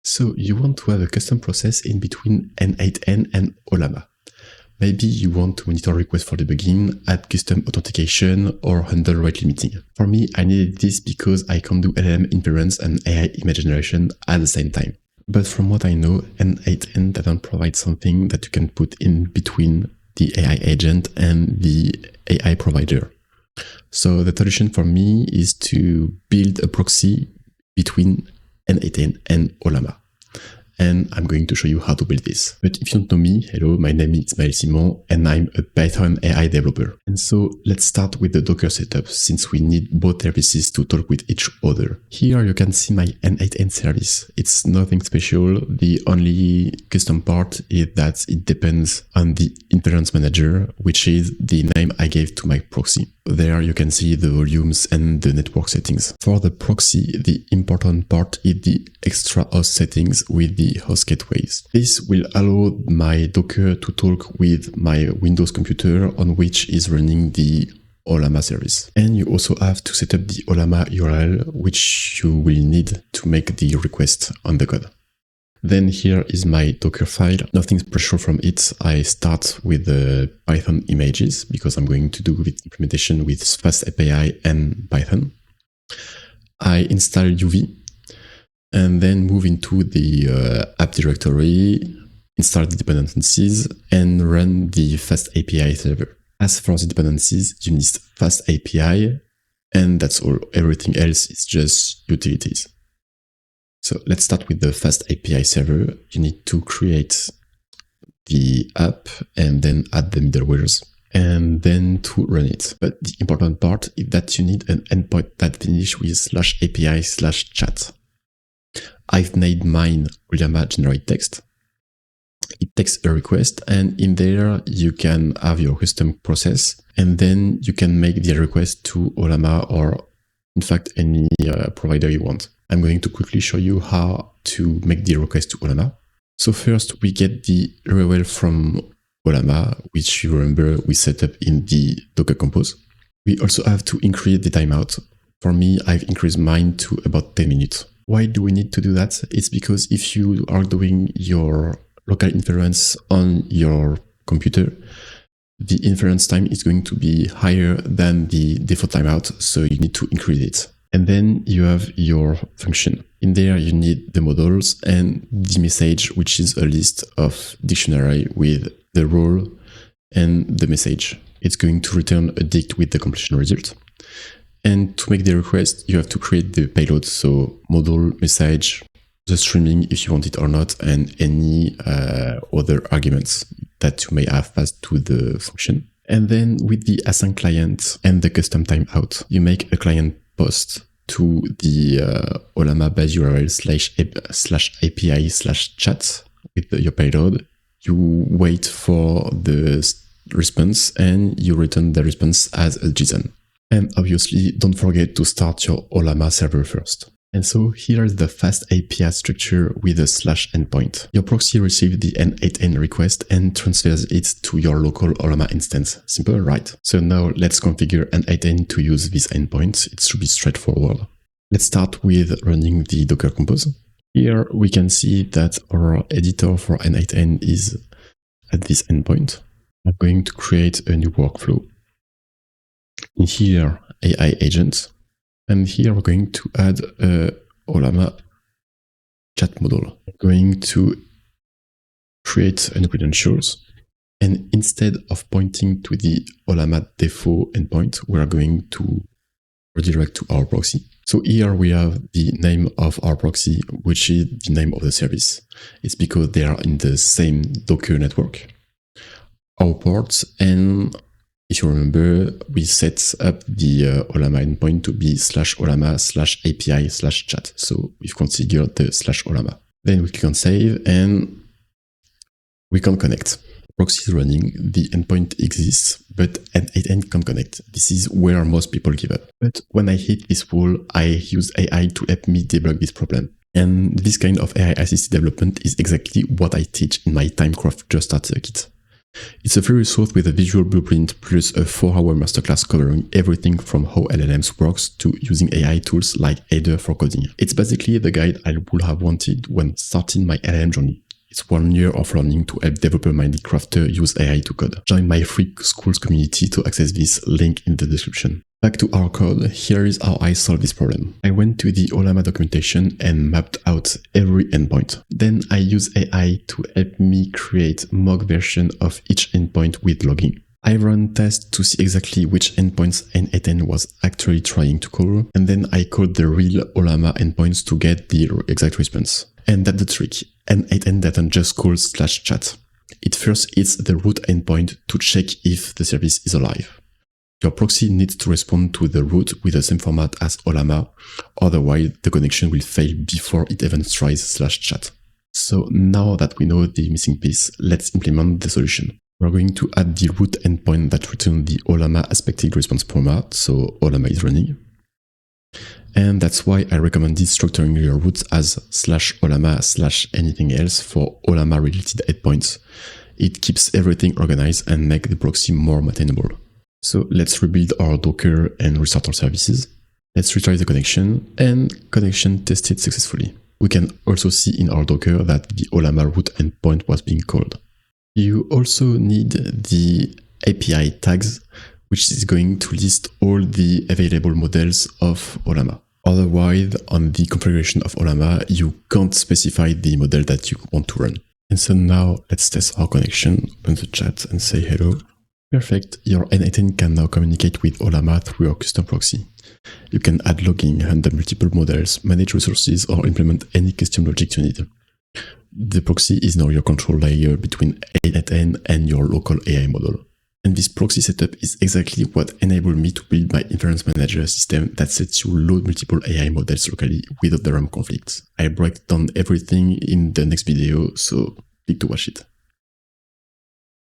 So you want to have a custom process in between n8n and Ollama. Maybe you want to monitor requests for debugging, add custom authentication, or handle rate limiting. For me, I needed this because I can do LLM inference and AI image generation at the same time. But from what I know, n8n doesn't provide something that you can put in between the AI agent and the AI provider. So the solution for me is to build a proxy between n8n and Ollama. And I'm going to show you how to build this. But if you don't know me, hello, my name is Ismaël Simon, and I'm a Python AI developer. And so let's start with the Docker setup, since we need both services to talk with each other. Here you can see my n8n service. It's nothing special. The only custom part is that it depends on the inference manager, which is the name I gave to my proxy. There you can see the volumes and the network settings. For the proxy, the important part is the extra host settings with the host gateways. This will allow my Docker to talk with my Windows computer on which is running the Ollama service. And you also have to set up the Ollama URL, which you will need to make the request on the code. Then here is my Docker file. Nothing special from it. I start with the Python images because I'm going to do the implementation with Fast API and Python. I install UV and then move into the app directory, install the dependencies, and run the Fast API server. As for the dependencies, you need Fast API, and that's all. Everything else is just utilities. So let's start with the Fast API server. You need to create the app and then add the middlewares and then to run it. But the important part is that you need an endpoint that finishes with /API/chat. I've made mine Ollama generate text. It takes a request, and in there you can have your custom process, and then you can make the request to Ollama or in fact any provider you want. I'm going to quickly show you how to make the request to Ollama. So first we get the URL from Ollama, which you remember we set up in the Docker Compose. We also have to increase the timeout. For me, I've increased mine to about 10 minutes. Why do we need to do that? It's because if you are doing your local inference on your computer, the inference time is going to be higher than the default timeout, so you need to increase it. And then you have your function. In there, you need the models and the message, which is a list of dictionary with the role and the message. It's going to return a dict with the completion result. And to make the request, you have to create the payload. So model, message, the streaming if you want it or not, and any other arguments that you may have passed to the function. And then with the async client and the custom timeout, you make a client post to the Ollama base URL /API/chat with your payload. You wait for the response and you return the response as a JSON. And obviously, don't forget to start your Ollama server first. And so here is the Fast API structure with a /endpoint. Your proxy receives the n8n request and transfers it to your local Ollama instance. Simple, right? So now let's configure n8n to use this endpoint. It should be straightforward. Let's start with running the Docker Compose. Here we can see that our editor for n8n is at this endpoint. I'm going to create a new workflow. In here, AI agent. And here we're going to add a Ollama chat model. I'm going to create a new credentials. And instead of pointing to the Ollama default endpoint, we are going to redirect to our proxy. So here we have the name of our proxy, which is the name of the service. It's because they are in the same Docker network. Our ports, and if you remember, we set up the Ollama endpoint to be /Ollama/API/chat. So we've configured the /Ollama. Then we click on save and we can connect. Proxy is running, the endpoint exists, but n8n can't connect. This is where most people give up. But when I hit this wall, I use AI to help me debug this problem. And this kind of AI-assisted development is exactly what I teach in my Timecraft Just Start circuit. It's a free resource with a visual blueprint plus a 4-hour masterclass covering everything from how LLMs works to using AI tools like Ada for coding. It's basically the guide I would have wanted when starting my LLM journey. It's 1 year of learning to help developer-minded crafters use AI to code. Join my free schools community to access this, link in the description. Back to our code, here is how I solved this problem. I went to the Ollama documentation and mapped out every endpoint. Then I used AI to help me create mock version of each endpoint with logging. I ran tests to see exactly which endpoints n8n was actually trying to call, and then I called the real Ollama endpoints to get the exact response. And that's the trick. n8n doesn't just call /chat. It first hits the root endpoint to check if the service is alive. Your proxy needs to respond to the root with the same format as Ollama, otherwise the connection will fail before it even tries /chat. So now that we know the missing piece, let's implement the solution. We're going to add the root endpoint that returns the Ollama expected response format, so Ollama is running. And that's why I recommended structuring your roots as /Ollama/anything else for Ollama related endpoints. It keeps everything organized and makes the proxy more maintainable. So let's rebuild our Docker and restart our services. Let's retry the connection, and connection tested successfully. We can also see in our Docker that the Ollama root endpoint was being called. You also need the API tags, which is going to list all the available models of Ollama. Otherwise, on the configuration of Ollama, you can't specify the model that you want to run. And so now let's test our connection on the chat and say hello. Perfect, your n8n can now communicate with Ollama through your custom proxy. You can add logging, handle multiple models, manage resources, or implement any custom logic you need. The proxy is now your control layer between n8n and your local AI model. And this proxy setup is exactly what enabled me to build my inference manager system that lets you load multiple AI models locally without the RAM conflicts. I break down everything in the next video, so click to watch it.